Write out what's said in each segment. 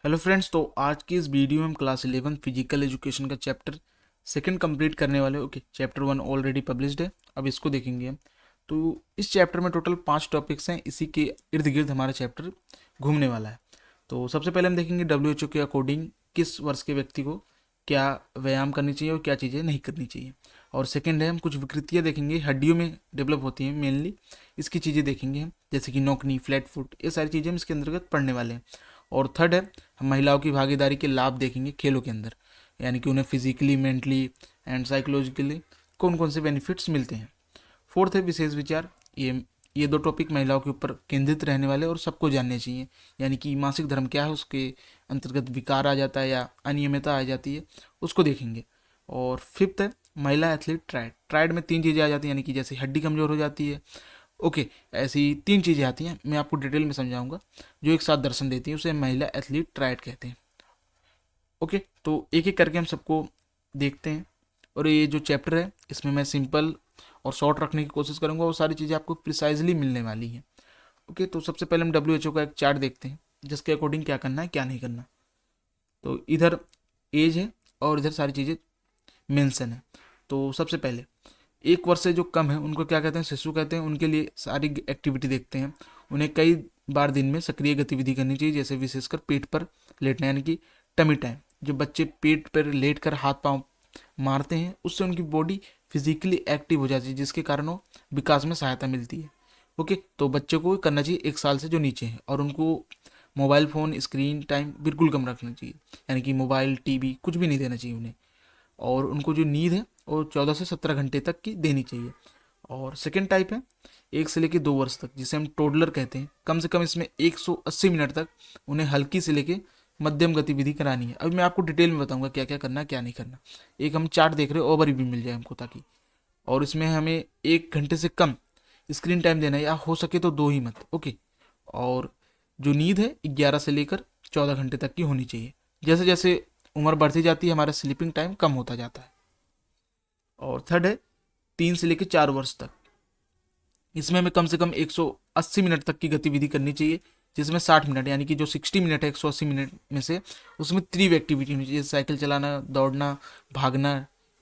Hello friends, तो आज की इस वीडियो में हम क्लास 11 फिजिकल एजुकेशन का चैप्टर सेकंड कंप्लीट करने वाले हैं। ओके, चैप्टर 1 ऑलरेडी पब्लिश्ड है, अब इसको देखेंगे हम। तो इस चैप्टर में टोटल 5 टॉपिक्स हैं, इसी के इर्द गिर्द हमारा चैप्टर घूमने वाला है। तो सबसे पहले हम देखेंगे WHO के अकॉर्डिंग किस वर्ष के व्यक्ति को क्या व्यायाम करनी चाहिए और क्या चीज़ें नहीं करनी चाहिए। और सेकेंड है, हम कुछ विकृतियाँ देखेंगे, हड्डियों में डेवलप होती हैं मेनली, इसकी चीज़ें देखेंगे हम, जैसे कि नोकनी, फ्लैट फुट, ये सारी चीज़ें हम इसके अंतर्गत पढ़ने वाले हैं। और थर्ड है, हम महिलाओं की भागीदारी के लाभ देखेंगे खेलों के अंदर, यानी कि उन्हें फिजिकली, मेंटली एंड साइकोलॉजिकली कौन कौन से बेनिफिट्स मिलते हैं। फोर्थ है विशेष विचार। ये दो टॉपिक महिलाओं के ऊपर केंद्रित रहने वाले और सबको जानने चाहिए, यानी कि मासिक धर्म क्या है, उसके अंतर्गत विकार आ जाता है या अनियमितता आ जाती है, उसको देखेंगे। और फिफ्थ है महिला एथलीट ट्रायड। ट्रायड में 3 चीज़ें आ जाती हैं, यानी कि जैसे हड्डी कमज़ोर हो जाती है, ओके, ऐसी 3 चीज़ें आती हैं, मैं आपको डिटेल में समझाऊंगा, जो एक साथ दर्शन देती हैं, उसे महिला एथलीट ट्रायड कहते हैं। ओके, तो एक एक करके हम सबको देखते हैं। और ये जो चैप्टर है इसमें मैं सिंपल और शॉर्ट रखने की कोशिश करूंगा, वो सारी चीज़ें आपको प्रिसाइजली मिलने वाली हैं। ओके, तो सबसे पहले हम WHO का एक चार्ट देखते हैं, जिसके अकॉर्डिंग क्या करना है क्या नहीं करना। तो इधर एज है और इधर सारी चीज़ें मेंशन है। तो सबसे पहले 1 वर्ष से जो कम है उनको क्या कहते हैं, शिशु कहते हैं। उनके लिए सारी एक्टिविटी देखते हैं। उन्हें कई बार दिन में सक्रिय गतिविधि करनी चाहिए, जैसे विशेषकर पेट पर लेटना, यानी कि टमी टाइम। जो बच्चे पेट पर लेट कर हाथ पांव मारते हैं, उससे उनकी बॉडी फिजिकली एक्टिव हो जाती है, जिसके कारण वो विकास में सहायता मिलती है। ओके, तो बच्चों को करना चाहिए 1 साल से जो नीचे है, और उनको मोबाइल फ़ोन स्क्रीन टाइम बिल्कुल कम रखना चाहिए, यानी कि मोबाइल, टीवी कुछ भी नहीं देना चाहिए उन्हें। और उनको जो नींद है वो 14 से 17 घंटे तक की देनी चाहिए। और सेकेंड टाइप है 1 से लेकर 2 वर्ष तक, जिसे हम टोडलर कहते हैं। कम से कम इसमें 180 मिनट तक उन्हें हल्की से लेके मध्यम गतिविधि करानी है। अभी मैं आपको डिटेल में बताऊंगा क्या क्या करना है क्या नहीं करना। एक हम चार्ट देख रहे हो, ओवरव्यू भी मिल जाए हमको ताकि। और इसमें हमें 1 घंटे से कम स्क्रीन टाइम देना है, या हो सके तो 2 ही मत। ओके, और जो नींद है 11 से लेकर 14 घंटे तक की होनी चाहिए। जैसे जैसे उम्र बढ़ती जाती है हमारा स्लीपिंग टाइम कम होता जाता है। और थर्ड है 3 से लेकर 4 वर्ष तक। इसमें हमें कम से कम 180 मिनट तक की गतिविधि करनी चाहिए, जिसमें 60 मिनट, यानी कि जो 60 मिनट है 180 मिनट में से, उसमें त्रिव एक्टिविटी होनी चाहिए, साइकिल चलाना, दौड़ना, भागना,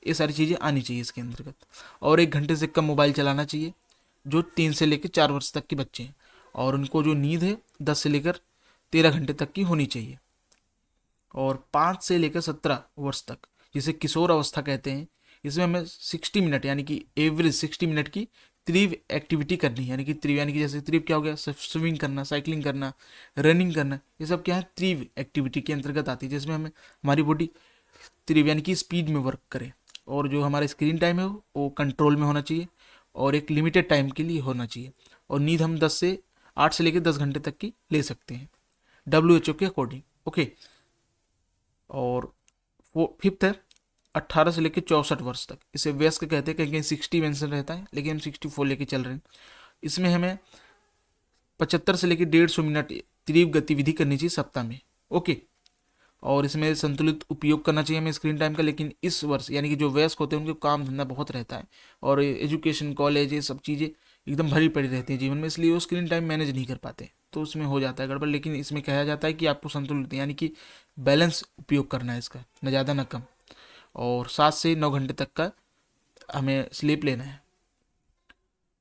ये सारी चीज़ें आनी चाहिए इसके अंतर्गत। और 1 घंटे से कम मोबाइल चलाना चाहिए, जो 3 से लेकर 4 वर्ष तक के बच्चे हैं। और उनको जो नींद है 10 से लेकर 13 घंटे तक की होनी चाहिए। और 5 से लेकर 17 वर्ष तक, जिसे किशोर अवस्था कहते हैं, इसमें हमें 60 मिनट, यानी कि एवरेज 60 मिनट की त्रिव एक्टिविटी करनी है। यानी कि त्रिव, यानी कि जैसे त्रिव क्या हो गया, स्विमिंग करना, साइकिलिंग करना, रनिंग करना, ये सब क्या है, त्रिव एक्टिविटी के अंतर्गत आती है, जिसमें हमें हमारी बॉडी त्रिव यानी कि स्पीड में वर्क करे। और जो हमारा स्क्रीन टाइम है वो कंट्रोल में होना चाहिए, और एक लिमिटेड टाइम के लिए होना चाहिए। और नींद हम 8 से लेकर 10 घंटे तक की ले सकते हैं WHO के अकॉर्डिंग। ओके, और वो फिफ्थ है 18 से लेकर 64 वर्ष तक, इसे वयस्क कहते हैं। कहीं कहीं 60 मेंशन रहता है, लेकिन हम 64 लेके चल रहे हैं। इसमें हमें 75 से लेकर 150 मिनट तीव्र गतिविधि करनी चाहिए सप्ताह में। ओके, और इसमें संतुलित उपयोग करना चाहिए हमें स्क्रीन टाइम का। लेकिन इस वर्ष यानी कि जो वयस्क होते हैं उनके काम धंधा बहुत रहता है, और एजुकेशन, कॉलेज, ये सब चीज़ें एकदम भरी पड़ी रहती है जीवन में, इसलिए वो स्क्रीन टाइम मैनेज नहीं कर पाते, तो उसमें हो जाता है गड़बड़। लेकिन इसमें कहा जाता है कि आपको संतुलित यानी कि बैलेंस उपयोग करना है इसका, न ज़्यादा न कम। और 7 से 9 घंटे तक का हमें स्लीप लेना है।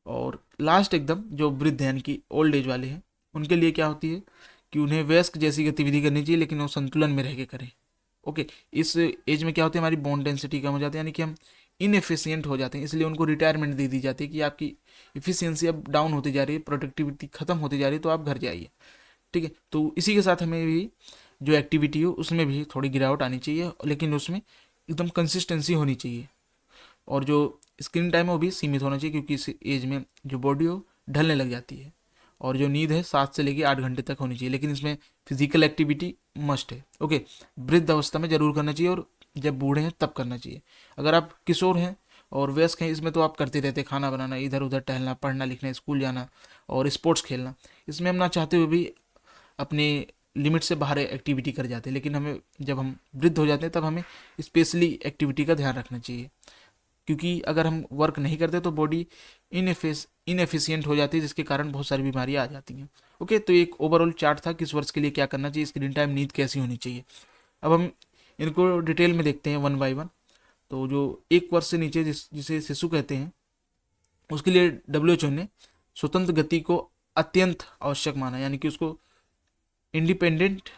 और लास्ट एकदम जो वृद्ध यानी कि ओल्ड एज वाले हैं, उनके लिए क्या होती है कि उन्हें वयस्क जैसी गतिविधि करनी चाहिए, लेकिन वो संतुलन में रह के करें। ओके, इस एज में क्या होती है, हमारी बोन डेंसिटी कम हो जाती है, यानी कि हम इनएफिशिएंट हो जाते हैं, इसलिए उनको रिटायरमेंट दे दी जाती है कि आपकी इफिशियंसी अब डाउन होती जा रही है, प्रोडक्टिविटी खत्म होती जा रही है, तो आप घर जाइए। ठीक है, तो इसी के साथ हमें भी जो एक्टिविटी हो उसमें भी थोड़ी गिरावट आनी चाहिए, लेकिन उसमें एकदम कंसिस्टेंसी होनी चाहिए। और जो स्क्रीन टाइम है वो भी सीमित होना चाहिए, क्योंकि इस एज में जो बॉडी हो ढलने लग जाती है। और जो नींद है 7 से लेकर 8 घंटे तक होनी चाहिए, लेकिन इसमें फिजिकल एक्टिविटी मस्ट है। ओके, वृद्ध अवस्था में जरूर करना चाहिए, और जब बूढ़े हैं तब करना चाहिए। अगर आप किशोर हैं और वयस्क हैं, इसमें तो आप करते रहते, खाना बनाना, इधर उधर टहलना, पढ़ना लिखना, स्कूल जाना और स्पोर्ट्स खेलना, इसमें हम ना चाहते हुए भी अपने लिमिट से बाहर एक्टिविटी कर जाते हैं। लेकिन हमें जब हम वृद्ध हो जाते हैं तब हमें स्पेशली एक्टिविटी का ध्यान रखना चाहिए, क्योंकि अगर हम वर्क नहीं करते तो बॉडी इनएफिशिएंट हो जाती है, जिसके कारण बहुत सारी बीमारियां आ जाती हैं। ओके, तो एक ओवरऑल चार्ट था किस वर्ष के लिए क्या करना चाहिए, स्क्रीन टाइम नीड कैसी होनी चाहिए। अब हम इनको डिटेल में देखते हैं वन बाय वन। तो जो एक वर्ष से नीचे जिसे शिशु कहते हैं, उसके लिए WHO ने स्वतंत्र गति को अत्यंत आवश्यक माना, यानी कि उसको इंडिपेंडेंट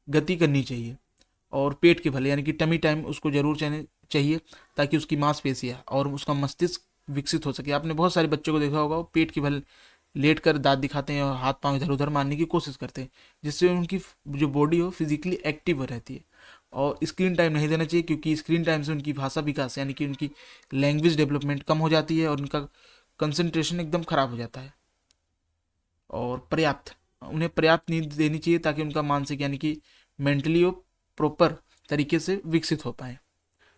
गति करनी चाहिए। और पेट के भले यानी कि टमी टाइम उसको जरूर चाहिए, ताकि उसकी मांसपेशियाँ और उसका मस्तिष्क विकसित हो सके। आपने बहुत सारे बच्चों को देखा होगा, वो पेट के बल लेट कर दांत दिखाते हैं और हाथ पांव इधर उधर मारने की कोशिश करते हैं, जिससे उनकी जो बॉडी हो फिजिकली एक्टिव रहती है। और स्क्रीन टाइम नहीं देना चाहिए, क्योंकि स्क्रीन टाइम से उनकी भाषा विकास यानी कि उनकी लैंग्वेज डेवलपमेंट कम हो जाती है और उनका कंसंट्रेशन एकदम खराब हो जाता है। और उन्हें पर्याप्त नींद देनी चाहिए, ताकि उनका मानसिक यानी कि मेंटली वो प्रॉपर तरीके से विकसित हो पाए।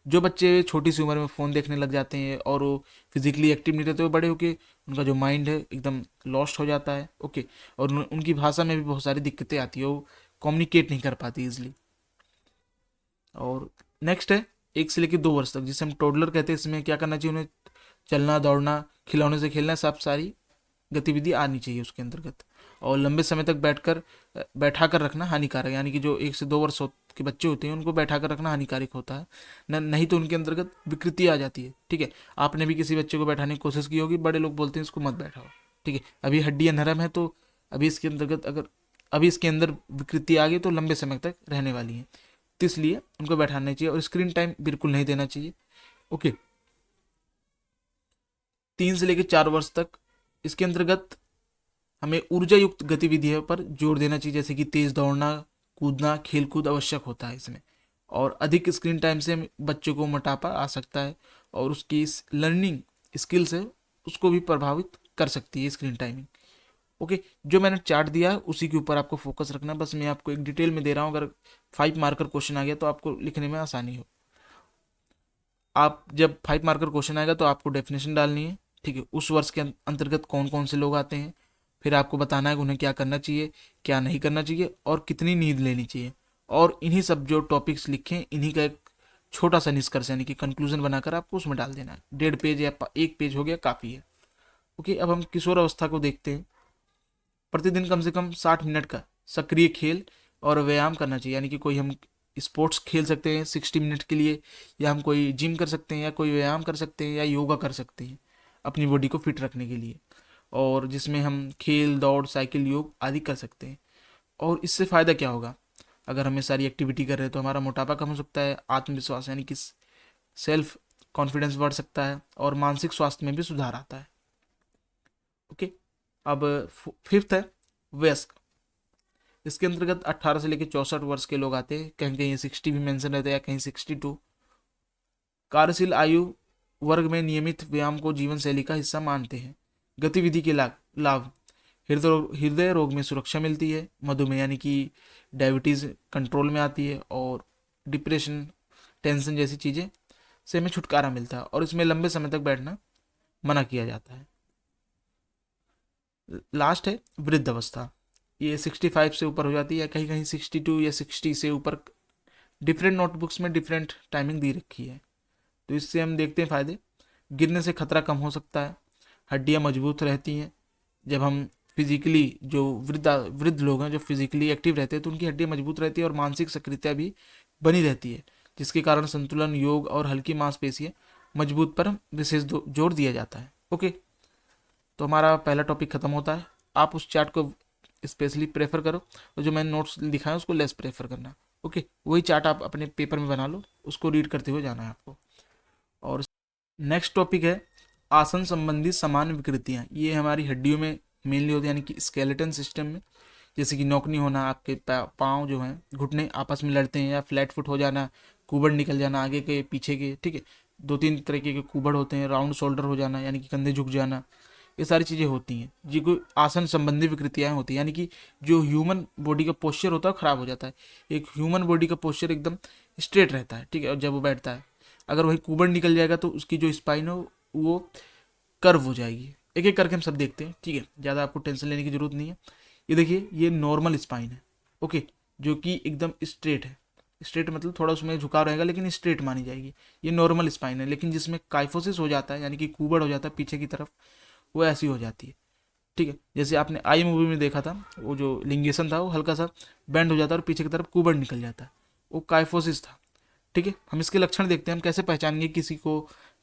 जो बच्चे छोटी सी उम्र में फ़ोन देखने लग जाते हैं और वो फिजिकली एक्टिव नहीं रहते, वो बड़े होके उनका जो माइंड है एकदम लॉस्ट हो जाता है। ओके, और उनकी भाषा में भी बहुत सारी दिक्कतें आती है, वो कम्युनिकेट नहीं कर पाती इजली। और नेक्स्ट है 1 से लेकर 2 वर्ष तक, जिसे हम टोडलर कहते हैं। इसमें क्या करना चाहिए, उन्हें चलना दौड़ना खिलौने से खेलना सब सारी गतिविधि आनी चाहिए उसके अंतर्गत। और लंबे समय तक बैठा कर रखना हानिकारक, यानी कि जो 1 से 2 वर्ष के बच्चे होते हैं उनको बैठा कर रखना हानिकारक होता है, नहीं तो उनके अंतर्गत विकृति आ जाती है। ठीक है, आपने भी किसी बच्चे को बैठाने की कोशिश की होगी, बड़े लोग बोलते हैं इसको मत बैठाओ। ठीक है, अभी हड्डियां नरम है, तो अभी इसके अंदर विकृति आ गई तो लंबे समय तक रहने वाली है, तो इसलिए उनको बैठाना चाहिए। और स्क्रीन टाइम बिल्कुल नहीं देना चाहिए। ओके, 3 से लेकर 4 वर्ष तक, इसके अंतर्गत हमें ऊर्जा युक्त गतिविधियों पर जोर देना चाहिए, जैसे कि तेज दौड़ना कूदना खेलकूद आवश्यक होता है इसमें। और अधिक स्क्रीन टाइम से बच्चों को मोटापा आ सकता है, और उसकी लर्निंग स्किल्स है उसको भी प्रभावित कर सकती है स्क्रीन टाइमिंग। ओके, जो मैंने चार्ट दिया है उसी के ऊपर आपको फोकस रखना, बस मैं आपको एक डिटेल में दे रहा हूँ। अगर 5 मार्कर क्वेश्चन आ गया तो आपको लिखने में आसानी हो। आप जब 5 मार्कर क्वेश्चन आएगा तो आपको डेफिनेशन डालनी है। ठीक है, उस वर्ष के अंतर्गत कौन कौन से लोग आते हैं, फिर आपको बताना है कि उन्हें क्या करना चाहिए क्या नहीं करना चाहिए और कितनी नींद लेनी चाहिए। और इन्हीं सब जो टॉपिक्स लिखे हैं इन्हीं का एक छोटा सा निष्कर्ष यानी कि कंक्लूजन बनाकर आपको उसमें डाल देना है। 1.5 पेज या 1 पेज हो गया काफ़ी है। ओके, अब हम किशोर अवस्था को देखते हैं। प्रतिदिन कम से कम 60 मिनट का सक्रिय खेल और व्यायाम करना चाहिए, यानी कि कोई हम स्पोर्ट्स खेल सकते हैं 60 मिनट के लिए, या हम कोई जिम कर सकते हैं, या कोई व्यायाम कर सकते हैं, या योगा कर सकते हैं अपनी बॉडी को फिट रखने के लिए, और जिसमें हम खेल दौड़ साइकिल योग आदि कर सकते हैं। और इससे फ़ायदा क्या होगा, अगर हमें सारी एक्टिविटी कर रहे हैं तो हमारा मोटापा कम हो सकता है, आत्मविश्वास यानी कि सेल्फ कॉन्फिडेंस बढ़ सकता है, और मानसिक स्वास्थ्य में भी सुधार आता है। ओके, अब 5th है वयस्क। इसके अंतर्गत 18 से लेकर 64 वर्ष के लोग आते हैं, कहीं कहीं 60 भी मेंशन रहता है, या कहीं 62। कार्यशील आयु वर्ग में नियमित व्यायाम को जीवन शैली का हिस्सा मानते हैं। गतिविधि के लाभ, हृदय रोग में सुरक्षा मिलती है, मधुमेह यानी कि डायबिटीज़ कंट्रोल में आती है, और डिप्रेशन टेंशन जैसी चीज़ें से हमें छुटकारा मिलता है, और इसमें लंबे समय तक बैठना मना किया जाता है। लास्ट है वृद्ध अवस्था। ये 65 से ऊपर हो जाती है, या कहीं कहीं 62 या 60 से ऊपर। डिफरेंट नोटबुक्स में डिफरेंट टाइमिंग दी रखी है। तो इससे हम देखते हैं फ़ायदे। गिरने से खतरा कम हो सकता है, हड्डियाँ मजबूत रहती हैं। जब हम फिजिकली जो वृद्ध लोग हैं जो फिजिकली एक्टिव रहते हैं तो उनकी हड्डियाँ मजबूत रहती है, और मानसिक सक्रियता भी बनी रहती है, जिसके कारण संतुलन योग और हल्की मांसपेशियाँ मजबूत पर विशेष जोर दिया जाता है। ओके, तो हमारा पहला टॉपिक खत्म होता है। आप उस चार्ट को स्पेशली प्रेफर करो, और जो मैंने नोट्स दिखाए उसको लेस प्रेफर करना। ओके, वही चार्ट आप अपने पेपर में बना लो, उसको रीड करते हुए जाना है आपको। और नेक्स्ट टॉपिक है आसन संबंधी समान विकृतियाँ। ये हमारी हड्डियों में मेनली होती है, यानी कि स्केलेटन सिस्टम में, जैसे कि नौकनी होना, आपके पाँव जो हैं घुटने आपस में लड़ते हैं, या फ्लैट फुट हो जाना, कुबड़ निकल जाना आगे के पीछे के। ठीक है, 2-3 तरीके के कुबड़ होते हैं, राउंड शोल्डर हो जाना यानी कि कंधे झुक जाना, ये सारी चीज़ें होती हैं जिनको आसन संबंधी विकृतियाँ होती हैं, यानी कि जो ह्यूमन बॉडी का पोस्चर होता है ख़राब हो जाता है। एक ह्यूमन बॉडी का पोस्चर एकदम स्ट्रेट रहता है, ठीक है, और जब वो बैठता है अगर वही कुबड़ निकल जाएगा तो उसकी जो स्पाइन हो वो कर्व हो जाएगी। एक एक करके हम सब देखते हैं, ठीक है, ज़्यादा आपको टेंशन लेने की जरूरत नहीं है। ये देखिए, ये नॉर्मल स्पाइन है, ओके, जो कि एकदम स्ट्रेट है। स्ट्रेट मतलब थोड़ा उसमें झुकाव रहेगा लेकिन स्ट्रेट मानी जाएगी, ये नॉर्मल स्पाइन है। लेकिन जिसमें काइफोसिस हो जाता है यानी कि कुबड़ हो जाता है पीछे की तरफ, वो ऐसी हो जाती है। ठीक है, जैसे आपने आई मूवी में देखा था, वो जो लिंगेशन था वो हल्का सा बेंड हो जाता है और पीछे की तरफ कुबड़ निकल जाता है, वो काइफोसिस था। ठीक है, हम इसके लक्षण देखते हैं, हम कैसे पहचानेंगे किसी को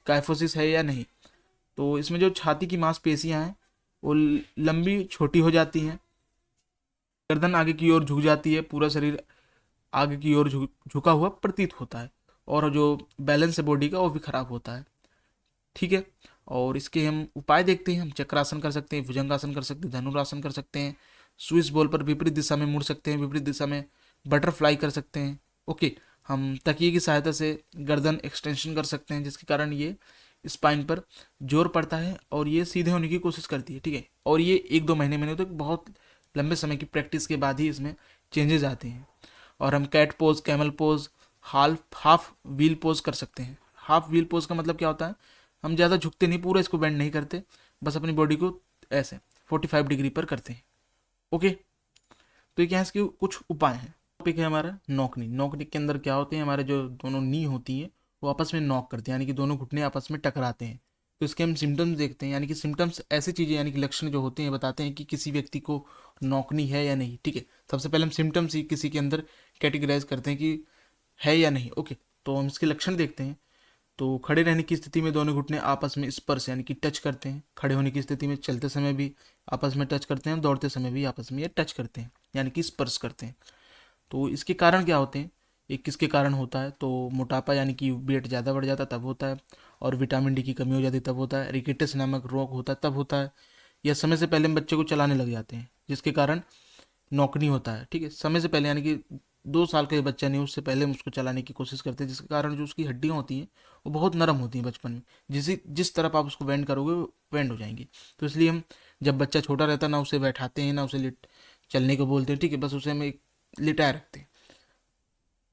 काइफोसिस है या नहीं। तो इसमें जो छाती की मांसपेशियां हैं वो लंबी छोटी हो जाती हैं, गर्दन आगे की ओर झुक जाती है, पूरा शरीर आगे की ओर झुका हुआ प्रतीत होता है, और जो बैलेंस है बॉडी का वो भी खराब होता है। ठीक है, और इसके हम उपाय देखते हैं। हम चक्रासन कर सकते हैं, भुजंगासन कर सकते हैं, धनुरासन कर सकते हैं, स्विस बॉल पर विपरीत दिशा में मुड़ सकते हैं, विपरीत दिशा में बटरफ्लाई कर सकते हैं। ओके, हम तकिए की सहायता से गर्दन एक्सटेंशन कर सकते हैं, जिसके कारण ये स्पाइन पर जोर पड़ता है और ये सीधे होने की कोशिश करती है। ठीक है, और ये 1-2 महीने में तो बहुत लंबे समय की प्रैक्टिस के बाद ही इसमें चेंजेस आते हैं। और हम cat pose, camel pose, half wheel pose कर सकते हैं। हाफ व्हील पोज का मतलब क्या होता है, हम ज़्यादा झुकते नहीं, पूरा इसको बेंड नहीं करते, बस अपनी बॉडी को ऐसे 45 डिग्री पर करते हैं। ओके, तो ये क्या है, इसके कुछ उपाय हैं। टॉपिक है हमारा नॉक नी। नॉक नी के अंदर क्या होते हैं, हमारे जो दोनों नी होती हैं वो आपस में नॉक करते हैं, यानी कि दोनों घुटने आपस में टकराते हैं। तो इसके हम सिम्टम्स देखते हैं, यानी कि सिम्टम्स ऐसी चीज़ें, यानी कि लक्षण जो होते हैं बताते हैं कि किसी व्यक्ति को नॉकनी है या नहीं। ठीक है, सबसे पहले हम सिम्टम्स ही किसी के अंदर कैटेगराइज करते हैं कि है या नहीं। ओके, तो हम इसके लक्षण देखते हैं। तो खड़े रहने की स्थिति में दोनों घुटने आपस में स्पर्श यानी कि टच करते हैं। खड़े होने की स्थिति में चलते समय भी आपस में टच करते हैं, दौड़ते समय भी आपस में ये टच करते हैं, यानी कि स्पर्श करते हैं। तो इसके कारण क्या होते हैं, एक किसके कारण होता है, तो मोटापा यानी कि वेट ज़्यादा बढ़ जाता है तब होता है, और विटामिन डी की कमी हो जाती है तब होता है, रिकेटस नामक रोग होता है तब होता है, या समय से पहले हम बच्चे को चलाने लग जाते हैं जिसके कारण नौकनी होता है। ठीक है, समय से पहले यानी कि 2 साल का बच्चा नहीं, उससे पहले हम उसको चलाने की कोशिश करते हैं, जिसके कारण जो उसकी हड्डियाँ होती हैं वो बहुत नरम होती हैं बचपन में, जिस तरफ आप उसको वेंड करोगे वो वेंड हो जाएंगी। तो इसलिए हम जब बच्चा छोटा रहता है ना उसे बैठाते हैं ना उसे चलने को बोलते हैं। ठीक है, बस उसे हम एक लिटाए रखते हैं।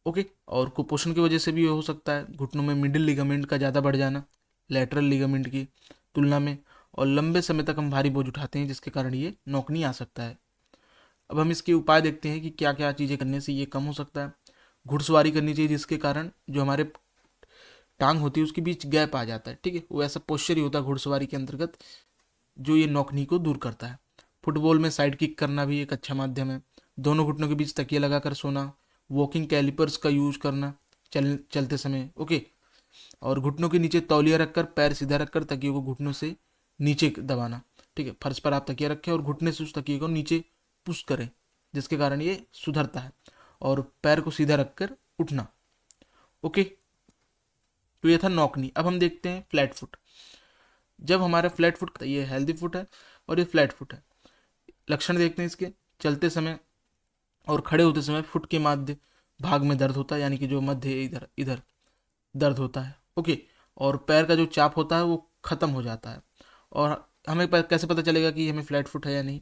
ओके, और कुपोषण की वजह से भी हो सकता है घुटनों में मिडिल लिगामेंट का ज़्यादा बढ़ जाना लेटरल लिगामेंट की तुलना में, और लंबे समय तक हम भारी बोझ उठाते हैं जिसके कारण ये नौकनी आ सकता है। अब हम इसके उपाय देखते हैं कि क्या क्या चीज़ें करने से ये कम हो सकता है। घुड़सवारी करनी चाहिए जिसके कारण जो हमारे टांग होती है उसके बीच गैप आ जाता है। ठीक है, वो ऐसा पोस्चर ही होता है घुड़सवारी के अंतर्गत जो ये नौकनी को दूर करता है। फुटबॉल में साइड किक करना भी एक अच्छा माध्यम है। दोनों घुटनों के बीच तकिया लगाकर सोना, वॉकिंग कैलिपर्स का यूज करना चलते समय। ओके, और घुटनों के नीचे तौलिया रखकर पैर सीधा रखकर तकिए को घुटनों से नीचे दबाना। ठीक है, फर्श पर आप तकिया रखें और घुटने से उस तकिए को नीचे पुश करें, जिसके कारण ये सुधरता है, और पैर को सीधा रखकर उठना। ओके, तो ये था नॉकनी। अब हम देखते हैं फ्लैट फुट। जब हमारा फ्लैट फुट, ये हेल्दी फुट है और ये फ्लैट फुट है। लक्षण देखते हैं इसके, चलते समय और खड़े होते समय फुट के मध्य भाग में दर्द होता है, यानी कि जो मध्य इधर इधर दर्द होता है। ओके, और पैर का जो चाप होता है वो ख़त्म हो जाता है। और हमें कैसे पता चलेगा कि हमें फ्लैट फुट है या नहीं,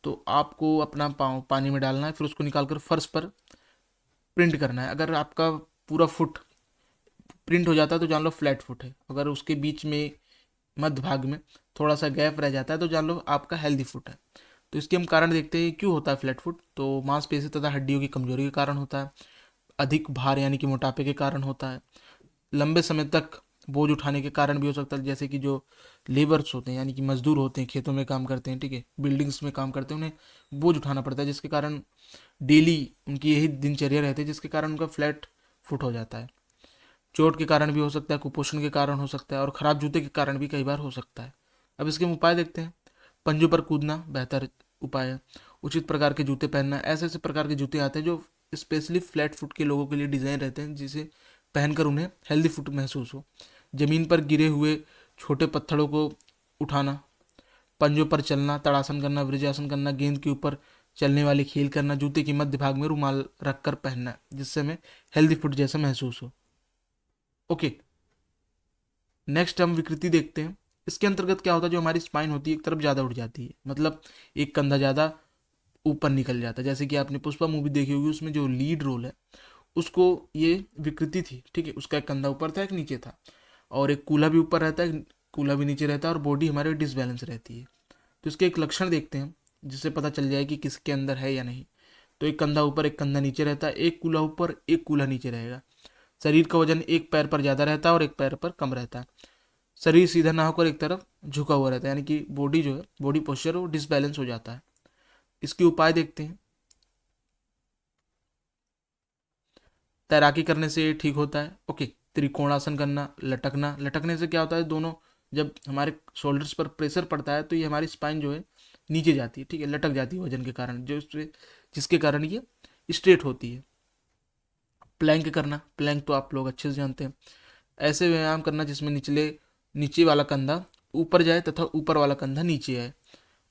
तो आपको अपना पाँव पानी में डालना है, फिर उसको निकाल कर फर्श पर प्रिंट करना है। अगर आपका पूरा फुट प्रिंट हो जाता है तो जान लो फ्लैट फुट है। अगर उसके बीच में मध्य भाग में थोड़ा सा गैप रह जाता है तो जान लो आपका हेल्दी फुट है। तो इसके हम कारण देखते हैं क्यों होता है फ्लैट फुट। तो मांसपेशी तथा हड्डियों की कमजोरी के कारण होता है, अधिक भार यानी कि मोटापे के कारण होता है, लंबे समय तक बोझ उठाने के कारण भी हो सकता है। जैसे कि जो लेबर्स होते हैं यानी कि मजदूर होते हैं, खेतों में काम करते हैं, ठीक है, बिल्डिंग्स में काम करते हैं, उन्हें बोझ उठाना पड़ता है, जिसके कारण डेली उनकी यही दिनचर्या रहती है, जिसके कारण उनका फ्लैट फुट हो जाता है। चोट के कारण भी हो सकता है, कुपोषण के कारण हो सकता है, और ख़राब जूते के कारण भी कई बार हो सकता है। अब इसके हम उपाय देखते हैं। पंजों पर कूदना बेहतर उपाय है। उचित प्रकार के जूते पहनना, ऐसे ऐसे प्रकार के जूते आते हैं जो स्पेशली फ्लैट फुट के लोगों के लिए डिज़ाइन रहते हैं, जिसे पहनकर उन्हें हेल्दी फुट महसूस हो। ज़मीन पर गिरे हुए छोटे पत्थरों को उठाना, पंजों पर चलना, तड़ासन करना, वृजासन करना, गेंद के ऊपर चलने वाले खेल करना, जूते के मध्य भाग में रुमाल रखकर पहनना, जिससे हमें हेल्दी फुट जैसा महसूस हो। ओके, नेक्स्ट हम विकृति देखते हैं। इसके अंतर्गत क्या होता है, जो हमारी स्पाइन होती है एक तरफ ज़्यादा उठ जाती है, मतलब एक कंधा ज़्यादा ऊपर निकल जाता है। जैसे कि आपने पुष्पा मूवी देखी होगी, उसमें जो लीड रोल है उसको ये विकृति थी। ठीक है, उसका एक कंधा ऊपर था एक नीचे था, और एक कूल्हा भी ऊपर रहता है, कूल्हा भी नीचे रहता है, और बॉडी हमारे डिसबैलेंस रहती है। तो इसके एक लक्षण देखते हैं जिससे पता चल जाए कि किसके अंदर है या नहीं। तो एक कंधा ऊपर एक कंधा नीचे रहता है, एक कूल्हा ऊपर एक कूल्हा नीचे रहेगा। शरीर का वजन एक पैर पर ज़्यादा रहता है और एक पैर पर कम रहता है। शरीर सीधा ना होकर एक तरफ झुका हुआ रहता है, यानी कि बॉडी जो है, बॉडी पोस्चर वो डिसबैलेंस हो जाता है। इसके उपाय देखते हैं। तैराकी करने से ठीक होता है। ओके, त्रिकोणासन करना, लटकना, लटकने से क्या होता है, दोनों जब हमारे शोल्डर्स पर प्रेशर पड़ता है तो ये हमारी स्पाइन जो है नीचे जाती है, ठीक है, लटक जाती है वजन के कारण, जिसके कारण ये स्ट्रेट होती है। प्लैंक करना, प्लैंक तो आप लोग अच्छे से जानते हैं, ऐसे व्यायाम करना जिसमें नीचे वाला कंधा ऊपर जाए तथा ऊपर वाला कंधा नीचे आए।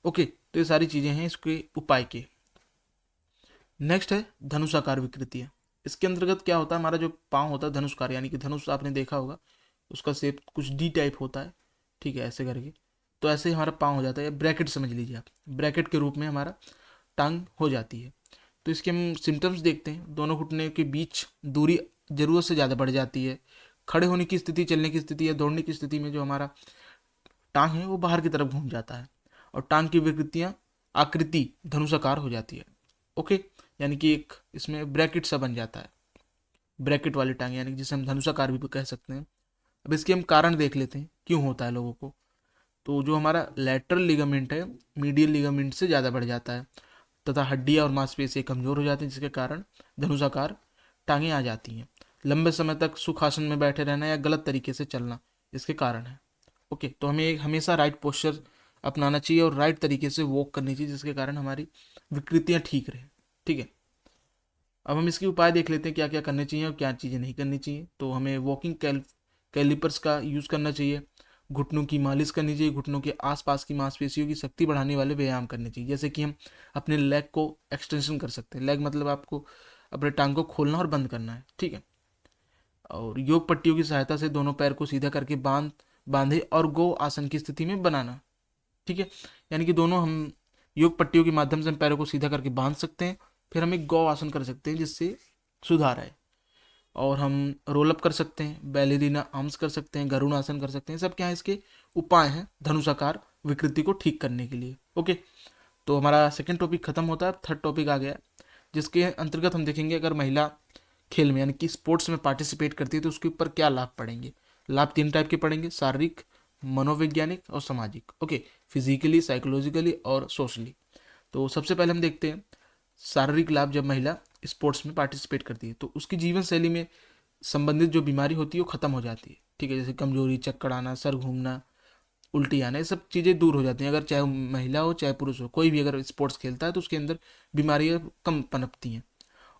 ओके, तो ये सारी चीज़ें हैं इसके उपाय के। नेक्स्ट है धनुषाकार विकृतियाँ। इसके अंतर्गत क्या होता है, हमारा जो पाँव होता है धनुषकार, यानी कि धनुष आपने देखा होगा, उसका शेप कुछ डी टाइप होता है, ठीक है, ऐसे करके। तो ऐसे ही हमारा पाँव हो जाता है, ब्रैकेट समझ लीजिए आप, ब्रैकेट के रूप में हमारा टांग हो जाती है। तो इसके हम सिम्टम्स देखते हैं। दोनों घुटने के बीच दूरी ज़रूरत से ज़्यादा बढ़ जाती है। खड़े होने की स्थिति, चलने की स्थिति या दौड़ने की स्थिति में जो हमारा टांग है वो बाहर की तरफ घूम जाता है, और टांग की विकृतियाँ आकृति धनुषाकार हो जाती है। ओके, यानी कि एक इसमें ब्रैकेट सा बन जाता है, ब्रैकेट वाली टांग, यानी कि जिसे हम धनुषाकार भी कह सकते हैं। अब इसके हम कारण देख लेते हैं क्यों होता है लोगों को। तो जो हमारा लैटरल लिगामेंट है मीडियल लिगामेंट से ज़्यादा बढ़ जाता है, तथा हड्डियाँ और मांसपेशियाँ कमज़ोर हो जाती हैं, जिसके कारण धनुषाकार टांगें आ जाती हैं। लंबे समय तक सुखासन में बैठे रहना या गलत तरीके से चलना इसके कारण है। ओके, तो हमें हमेशा राइट पोस्चर अपनाना चाहिए और राइट तरीके से वॉक करनी चाहिए, जिसके कारण हमारी विकृतियाँ ठीक रहें, ठीक है। अब हम इसके उपाय देख लेते हैं, क्या क्या करने चाहिए और क्या चीज़ें नहीं करनी चाहिए। तो हमें वॉकिंग कैलिपर्स का यूज़ करना चाहिए, घुटनों की मालिश करनी चाहिए, घुटनों के आसपास की मांसपेशियों की शक्ति बढ़ाने वाले व्यायाम करने चाहिए, जैसे कि हम अपने लेग को एक्सटेंशन कर सकते हैं। लेग मतलब आपको अपने टांग को खोलना और बंद करना है, ठीक है। और योग पट्टियों की सहायता से दोनों पैर को सीधा करके बांधे और गो आसन की स्थिति में बनाना, ठीक है। यानी कि दोनों हम योग पट्टियों के माध्यम से हम पैरों को सीधा करके बांध सकते हैं, फिर हम एक गौ आसन कर सकते हैं जिससे सुधार आए। और हम रोल अप कर सकते हैं, बैलेरिना आर्म्स कर सकते हैं, गरुड़ आसन कर सकते हैं। सब क्या है, इसके उपाय हैं धनुषाकार विकृति को ठीक करने के लिए। ओके, तो हमारा सेकंड टॉपिक खत्म होता है, थर्ड टॉपिक आ गया, जिसके अंतर्गत हम देखेंगे अगर महिला खेल में यानी कि स्पोर्ट्स में पार्टिसिपेट करती है तो उसके ऊपर क्या लाभ पड़ेंगे। लाभ तीन टाइप के पड़ेंगे, शारीरिक, मनोवैज्ञानिक और सामाजिक। ओके, फिजिकली, साइकोलॉजिकली और सोशली। तो सबसे पहले हम देखते हैं शारीरिक लाभ। जब महिला स्पोर्ट्स में पार्टिसिपेट करती है तो उसकी जीवन शैली में संबंधित जो बीमारी होती है वो खत्म हो जाती है, ठीक है, जैसे कमजोरी, चक्कर आना, सर घूमना, उल्टी आना, ये सब चीज़ें दूर हो जाती हैं। अगर चाहे महिला हो चाहे पुरुष हो, कोई भी अगर स्पोर्ट्स खेलता है तो उसके अंदर बीमारियाँ कम पनपती हैं,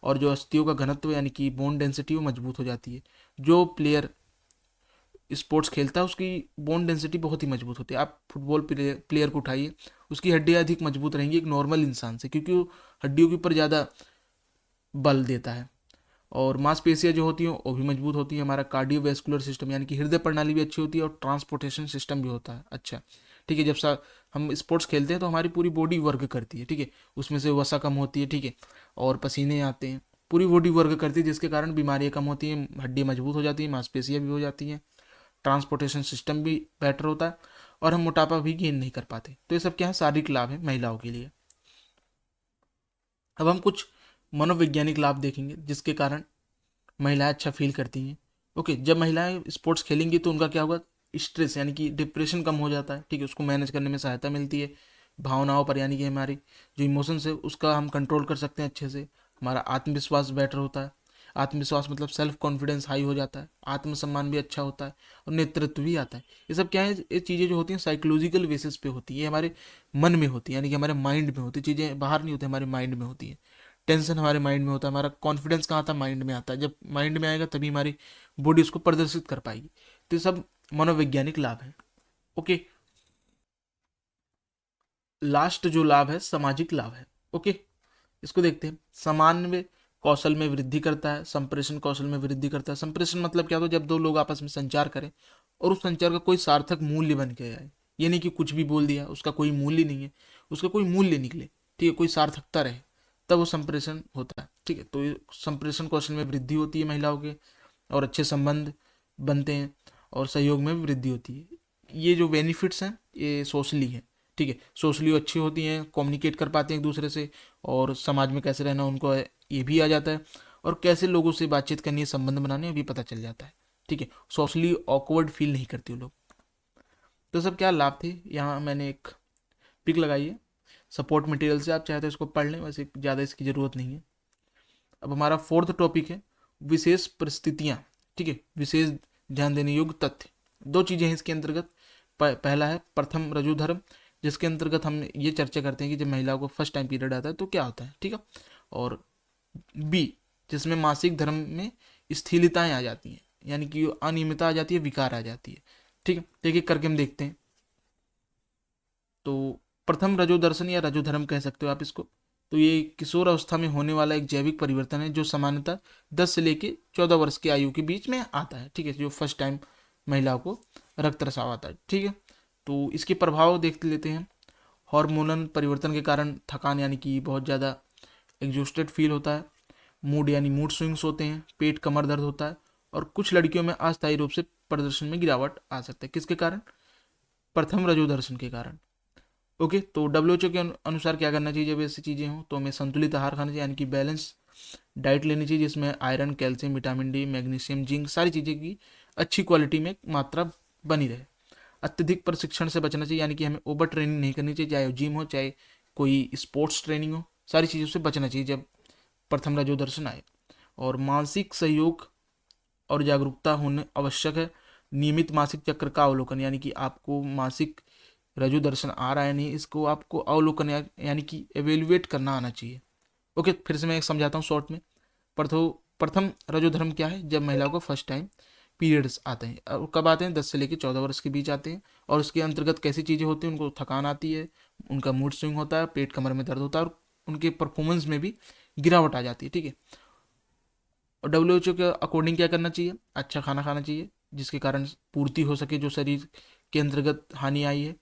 और जो अस्थियों का घनत्व यानी कि बोन डेंसिटी वो मजबूत हो जाती है। जो प्लेयर स्पोर्ट्स खेलता है उसकी बोन डेंसिटी बहुत ही मजबूत होती है। आप फुटबॉल प्लेयर को उठाइए, उसकी हड्डियाँ अधिक मजबूत रहेंगी एक नॉर्मल इंसान से, क्योंकि वो हड्डियों के ऊपर ज़्यादा बल देता है। और मांसपेशियाँ जो होती हैं वो भी मजबूत होती है। हमारा कार्डियोवैस्कुलर सिस्टम यानी कि हृदय प्रणाली भी अच्छी होती है, और ट्रांसपोर्टेशन सिस्टम भी होता है अच्छा, ठीक है। जब हम स्पोर्ट्स खेलते हैं तो हमारी पूरी बॉडी वर्क करती है, ठीक है, उसमें से वसा कम होती है, ठीक है, और पसीने आते हैं, पूरी बॉडी वर्क करती है, जिसके कारण बीमारियाँ कम होती हैं, हड्डियाँ मजबूत हो जाती हैं, मांसपेशियाँ भी हो जाती हैं, ट्रांसपोर्टेशन सिस्टम भी बेटर होता है, और हम मोटापा भी गेन नहीं कर पाते। तो ये सब क्या है, शारीरिक लाभ है महिलाओं के लिए। अब हम कुछ मनोवैज्ञानिक लाभ देखेंगे जिसके कारण महिलाएं अच्छा फील करती हैं। ओके, जब महिलाएं स्पोर्ट्स खेलेंगी तो उनका क्या होगा, स्ट्रेस यानी कि डिप्रेशन कम हो जाता है, ठीक है, उसको मैनेज करने में सहायता मिलती है। भावनाओं पर यानी कि हमारी जो इमोशंस है उसका हम कंट्रोल कर सकते हैं अच्छे से। हमारा आत्मविश्वास बेटर होता है, आत्मविश्वास मतलब सेल्फ कॉन्फिडेंस हाई हो जाता है, आत्मसम्मान भी अच्छा होता है, और नेतृत्व भी आता है। ये सब क्या है, ये चीज़ें जो होती हैं साइकोलॉजिकल बेसिस पे होती है, ये हमारे मन में होती है, यानी कि हमारे माइंड में होती है, चीज़ें बाहर नहीं होती, हमारे माइंड में होती है। टेंशन हमारे माइंड में होता है, हमारा कॉन्फिडेंस कहाँ आता है, माइंड में आता है। जब माइंड में आएगा तभी हमारी बॉडी उसको प्रदर्शित कर पाएगी। तो ये सब मनोवैज्ञानिक लाभ है। ओके, लास्ट जो लाभ है सामाजिक लाभ है। ओके, इसको देखते हैं। सामान्य कौशल में वृद्धि करता है, संप्रेषण कौशल में वृद्धि करता है। संप्रेषण मतलब क्या होता है, जब दो लोग आपस में संचार करें और उस संचार का कोई सार्थक मूल्य बन के आए, ये नहीं कि कुछ भी बोल दिया, उसका कोई मूल्य नहीं है, उसका कोई मूल्य निकले, ठीक है, कोई सार्थकता रहे, तब वो संप्रेषण होता है, ठीक है। तो ये संप्रेषण कौशल में वृद्धि होती है महिलाओं के, और अच्छे संबंध बनते हैं, और सहयोग में भी वृद्धि होती है। ये जो बेनिफिट्स हैं ये सोशली हैं, ठीक है, सोशली अच्छी होती हैं, कम्युनिकेट कर पाते हैं एक दूसरे से, और समाज में कैसे रहना उनको ये भी आ जाता है, और कैसे लोगों से बातचीत करनी है, संबंध बनाने भी पता चल जाता है, ठीक है। सोशली ऑकवर्ड फील नहीं करती वो लोग। तो सब क्या लाभ थे, यहाँ मैंने एक पिक लगाई है सपोर्ट मटेरियल से, आप चाहे तो इसको पढ़ लें, वैसे ज़्यादा इसकी ज़रूरत नहीं है। अब हमारा फोर्थ टॉपिक है विशेष परिस्थितियाँ। ठीक है, विशेष ध्यान देने योग्य तथ्य। दो चीज़ें हैं इसके अंतर्गत। पहला है प्रथम रजोधर्म, जिसके अंतर्गत हम ये चर्चा करते हैं कि जब महिलाओं को फर्स्ट टाइम पीरियड आता है तो क्या होता है। ठीक है, और बी, जिसमें मासिक धर्म में स्थिरताएं आ जाती हैं, यानी कि अनियमितता आ जाती है, विकार आ जाती है। ठीक है, तो एक एक करके हम देखते हैं। तो प्रथम रजोदर्शन या रजोधर्म कह सकते हो आप इसको। तो ये किशोर अवस्था में होने वाला एक जैविक परिवर्तन है जो सामान्यतः 10 से लेके 14 वर्ष की आयु के बीच में आता है। ठीक है, जो फर्स्ट टाइम महिलाओं को रक्त रसाव आता है। ठीक है, तो इसके प्रभाव देख लेते हैं। हार्मोनल परिवर्तन के कारण थकान यानी कि बहुत ज़्यादा एग्जॉस्टेड फील होता है। मूड यानी मूड स्विंग्स होते हैं। पेट कमर दर्द होता है। और कुछ लड़कियों में अस्थायी रूप से प्रदर्शन में गिरावट आ सकता है। किसके कारण? प्रथम रजोदर्शन के कारण। ओके, तो डब्ल्यूएचओ के अनुसार क्या करना चाहिए जब ऐसी चीज़ें हों? तो हमें संतुलित आहार खाना चाहिए, यानी कि बैलेंस डाइट लेनी चाहिए, जिसमें iron, calcium, vitamin D, magnesium, zinc, सारी चीज़ें की अच्छी क्वालिटी में मात्रा बनी रहे। अत्यधिक प्रशिक्षण से बचना चाहिए, यानी कि हमें ओवर ट्रेनिंग नहीं करनी चाहिए, चाहे जिम हो चाहे कोई स्पोर्ट्स ट्रेनिंग हो, सारी चीज़ों से बचना चाहिए जब प्रथम रजोदर्शन आए। और मानसिक सहयोग और जागरूकता होने आवश्यक है। नियमित मासिक चक्र का अवलोकन, यानी कि आपको मासिक रजो दर्शन आ रहा है नहीं, इसको आपको अवलोकन यानी कि एवेल्युएट करना आना चाहिए। ओके, फिर से मैं एक समझाता हूँ शॉर्ट में। प्रथम रजोधर्म क्या है? जब महिलाओं को फर्स्ट टाइम पीरियड्स आते हैं। और कब आते हैं? 10 से लेकर 14 वर्ष के बीच आते हैं। और उसके अंतर्गत कैसी चीज़ें होती हैं? उनको थकान आती है, उनका मूड स्विंग होता है, पेट कमर में दर्द होता है, और उनके परफॉर्मेंस में भी गिरावट आ जाती है। ठीक है, और डब्ल्यूएचओ के अकॉर्डिंग क्या करना चाहिए? अच्छा खाना खाना चाहिए, जिसके कारण पूर्ति हो सके जो शरीर के अंतर्गत हानि आई है।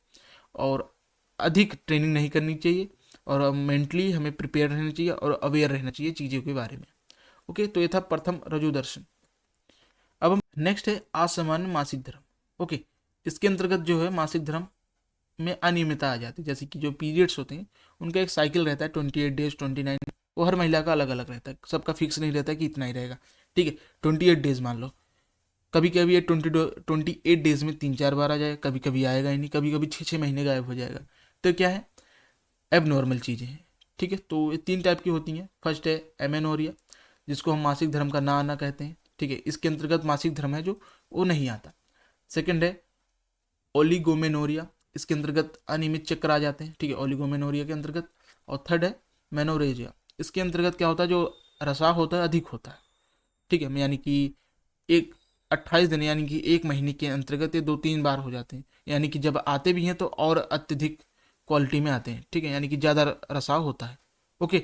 और अधिक ट्रेनिंग नहीं करनी चाहिए, और मेंटली हमें प्रिपेयर रहना चाहिए और अवेयर रहना चाहिए चीज़ों के बारे में। ओके, तो ये था प्रथम रजो दर्शन। अब हम नेक्स्ट है असामान्य मासिक धर्म। ओके, इसके अंतर्गत जो है मासिक धर्म में अनियमितता आ जाती है। जैसे कि जो पीरियड्स होते हैं उनका एक साइकिल रहता है 28 डेज 29, वो हर महिला का अलग अलग रहता है, सबका फिक्स नहीं रहता कि इतना ही रहेगा। ठीक है, 28 डेज मान लो, कभी कभी ये 28 डेज में 3-4 बार आ जाएगा, कभी कभी आएगा ही नहीं, कभी कभी 6-6 महीने गायब हो जाएगा। तो क्या है? एबनॉर्मल चीज़ें हैं। ठीक है, तो ये 3 टाइप की होती हैं। फर्स्ट है एमेनोरिया, जिसको हम मासिक धर्म का ना आना कहते हैं। ठीक है, इसके अंतर्गत मासिक धर्म है जो वो नहीं आता। सेकंड है ओलिगोमेनोरिया, इसके अंतर्गत अनियमित चक्र आ जाते हैं। ठीक है, ओलिगोमेनोरिया के अंतर्गत। और थर्ड है मेनोरेजिया, इसके अंतर्गत क्या होता है? जो रसाव होता है अधिक होता है। ठीक है, यानी कि एक 28 दिन यानी कि 1 महीने के अंतर्गत ये 2-3 बार हो जाते हैं, यानी कि जब आते भी हैं तो और अत्यधिक क्वालिटी में आते हैं। ठीक है, यानी कि ज़्यादा रसाव होता है। ओके,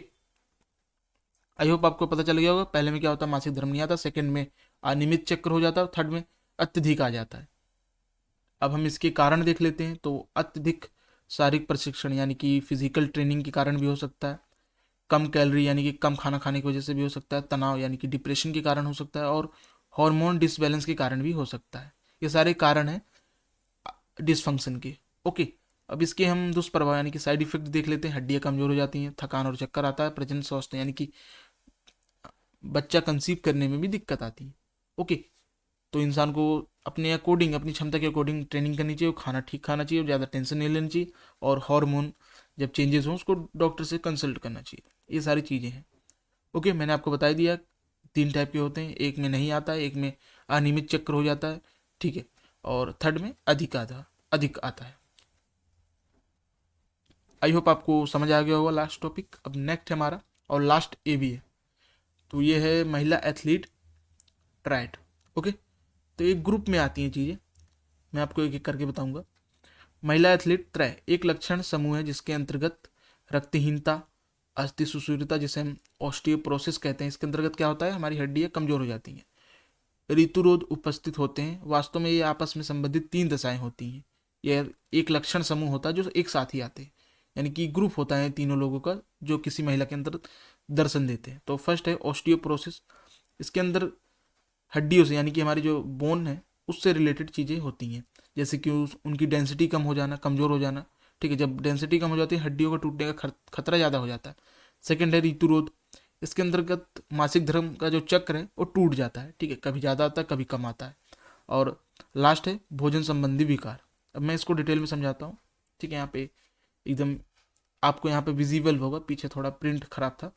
आई होप आपको पता चल गया होगा। पहले में क्या होता है? मासिक धर्म नहीं आता। सेकंड में अनियमित चक्र हो जाता है। थर्ड में अत्यधिक आ जाता है। अब हम इसके कारण देख लेते हैं। तो अत्यधिक शारीरिक प्रशिक्षण यानी कि फिजिकल ट्रेनिंग के कारण भी हो सकता है। कम कैलोरी यानी कि कम खाना खाने की वजह से भी हो सकता है। तनाव यानी कि डिप्रेशन के कारण हो सकता है। और हार्मोन डिसबैलेंस के कारण भी हो सकता है। ये सारे कारण हैं डिसफंक्शन के। ओके, अब इसके हम दुष्प्रभाव यानी कि साइड इफेक्ट देख लेते हैं। हड्डियाँ कमजोर हो जाती हैं, थकान और चक्कर आता है, प्रजनन स्वास्थ्य यानी कि बच्चा कंसीव करने में भी दिक्कत आती है। ओके, तो इंसान को अपने अकॉर्डिंग, अपनी क्षमता के अकॉर्डिंग ट्रेनिंग करनी चाहिए, खाना ठीक खाना चाहिए और ज़्यादा टेंशन नहीं लेनी चाहिए। और हार्मोन जब चेंजेस हों उसको डॉक्टर से कंसल्ट करना चाहिए। ये सारी चीज़ें हैं। ओके, मैंने आपको बता दिया 3 टाइप के होते हैं। एक में नहीं आता है, एक में अनियमित चक्र हो जाता है। ठीक है, और थर्ड में अधिक आता है। आई होप आपको समझ आ गया होगा लास्ट टॉपिक। अब नेक्स्ट है हमारा, और लास्ट ए भी है, तो ये है महिला एथलीट ट्रायड। ओके, तो एक ग्रुप में आती हैं चीज़ें, मैं आपको एक एक करके बताऊंगा। महिला एथलीट त्रय एक लक्षण समूह है जिसके अंतर्गत रक्तहीनता, अस्थि सुसूरिता, जिसे हम ऑस्टियोप्रोसिस कहते हैं, इसके अंतर्गत क्या होता है? हमारी हड्डियाँ कमजोर हो जाती हैं। ऋतुरोध उपस्थित होते हैं। वास्तव में ये आपस में संबंधित 3 दशाएं होती हैं। यह एक लक्षण समूह होता है जो एक साथ ही आते हैं, यानी कि ग्रुप होता है तीनों लोगों का जो किसी महिला के अंदर दर्शन देते हैं। तो फर्स्ट है ऑस्टियोप्रोसिस, इसके अंदर हड्डियों से यानी कि हमारी जो बोन है उससे रिलेटेड चीज़ें होती हैं, जैसे कि उनकी डेंसिटी कम हो जाना, कमज़ोर हो जाना। ठीक है, जब डेंसिटी कम हो जाती है हड्डियों का टूटने का खतरा ज़्यादा हो जाता है। सेकेंड है ऋतुरोध, इसके अंतर्गत मासिक धर्म का जो चक्र है वो टूट जाता है। ठीक है, कभी ज़्यादा आता है कभी कम आता है। और लास्ट है भोजन संबंधी विकार, अब मैं इसको डिटेल में समझाता हूँ। ठीक है, यहाँ पे एकदम आपको यहाँ पे विजिबल होगा, पीछे थोड़ा प्रिंट खराब था।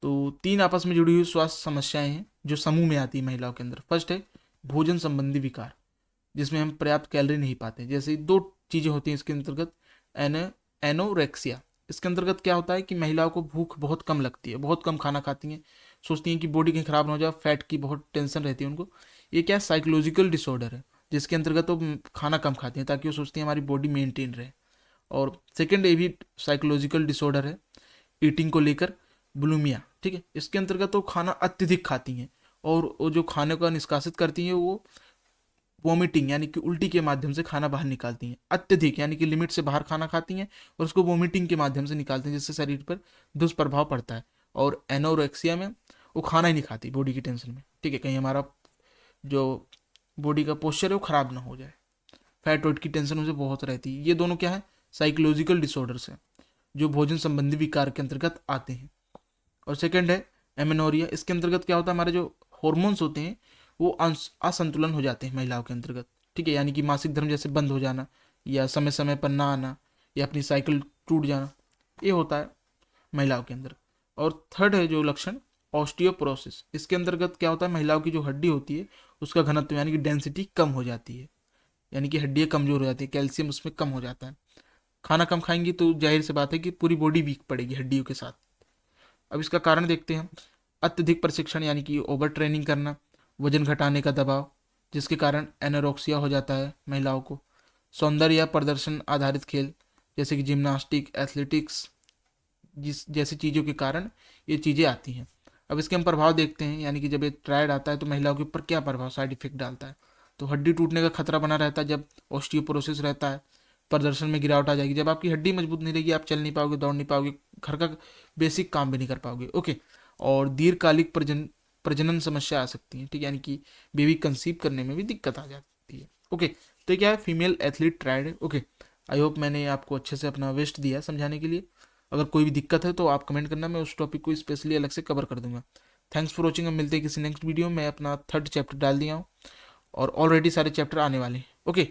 तो 3 आपस में जुड़ी हुई स्वास्थ्य समस्याएं हैं जो समूह में आती है महिलाओं के अंदर। फर्स्ट है भोजन संबंधी विकार, जिसमें हम पर्याप्त कैलोरी नहीं पाते। जैसे 2 चीज़ें होती हैं इसके अंतर्गत। एनोरेक्सिया, इसके अंतर्गत क्या होता है कि महिलाओं को भूख बहुत कम लगती है, बहुत कम खाना खाती हैं, सोचती हैं कि बॉडी कहीं खराब ना हो जाए, फैट की बहुत टेंशन रहती है उनको। ये क्या है, साइकोलॉजिकल डिसऑर्डर है, जिसके अंतर्गत वो खाना कम खाती हैं ताकि वो सोचती हैं हमारी बॉडी मेंटेन रहे। और सेकेंड ये भी साइकोलॉजिकल डिसऑर्डर है ईटिंग को लेकर, बुलिमिया। ठीक है, इसके अंतर्गत वो खाना अत्यधिक खाती हैं और वो जो खाने का निष्कासित करती हैं वो वोमिटिंग यानी कि उल्टी के माध्यम से खाना बाहर निकालती हैं। अत्यधिक यानी कि लिमिट से बाहर खाना खाती हैं और उसको वोमिटिंग के माध्यम से निकालती हैं, जिससे शरीर पर दुष्प्रभाव पड़ता है। और एनोरेक्सिया में वो खाना ही नहीं खाती बॉडी की टेंशन में। ठीक है, कहीं हमारा जो बॉडी का पोस्चर है वो खराब ना हो जाए, फैट वेट की टेंशन उसे बहुत रहती है। ये दोनों क्या है, साइकोलॉजिकल डिसऑर्डर्स हैं जो भोजन संबंधी विकार के अंतर्गत आते हैं। और सेकंड है एमेनोरिया, इसके अंतर्गत क्या होता है, हमारे जो हॉर्मोन्स होते हैं वो असंतुलन हो जाते हैं महिलाओं के अंतर्गत। ठीक है, यानी कि मासिक धर्म जैसे बंद हो जाना या समय समय पर ना आना या अपनी साइकिल टूट जाना, ये होता है महिलाओं के अंदर। और थर्ड है जो लक्षण ऑस्टियोपोरोसिस, इसके अंतर्गत क्या होता है, महिलाओं की जो हड्डी होती है उसका घनत्व यानी कि डेंसिटी कम हो जाती है, यानी कि हड्डियाँ कमजोर हो जाती है, कैल्शियम उसमें कम हो जाता है। खाना कम खाएंगी तो जाहिर सी बात है कि पूरी बॉडी वीक पड़ेगी हड्डियों के साथ। अब इसका कारण देखते हैं। अत्यधिक प्रशिक्षण यानी कि ओवर ट्रेनिंग करना, वजन घटाने का दबाव जिसके कारण एनोरेक्सिया हो जाता है महिलाओं को। सौंदर्य या प्रदर्शन आधारित खेल जैसे कि जिम्नास्टिक, एथलेटिक्स जिस जैसी चीज़ों के कारण ये चीज़ें आती हैं। अब इसके हम प्रभाव देखते हैं, यानी कि जब ये ट्रायड आता है तो महिलाओं के ऊपर क्या प्रभाव, साइड इफेक्ट डालता है। तो हड्डी टूटने का खतरा बना रहता है जब ऑस्टियोपोरोसिस रहता है। प्रदर्शन में गिरावट आ जाएगी, जब आपकी हड्डी मजबूत नहीं रहेगी आप चल नहीं पाओगे, दौड़ नहीं पाओगे, घर का बेसिक काम भी नहीं कर पाओगे। ओके, और दीर्घकालिक प्रजनन समस्या आ सकती है। ठीक है, यानी कि बेबी कंसीव करने में भी दिक्कत आ जाती है। ओके, तो ये क्या है, फीमेल एथलीट ट्रायड है। ओके, आई होप मैंने आपको अच्छे से अपना वेस्ट दिया समझाने के लिए। अगर कोई भी दिक्कत है तो आप कमेंट करना, मैं उस टॉपिक को स्पेशली अलग से कवर कर दूंगा। थैंक्स फॉर वॉचिंग, हम मिलते हैं किसी नेक्स्ट वीडियो में। मैं अपना 3rd चैप्टर डाल दिया हूँ और ऑलरेडी सारे चैप्टर आने वाले हैं। ओके।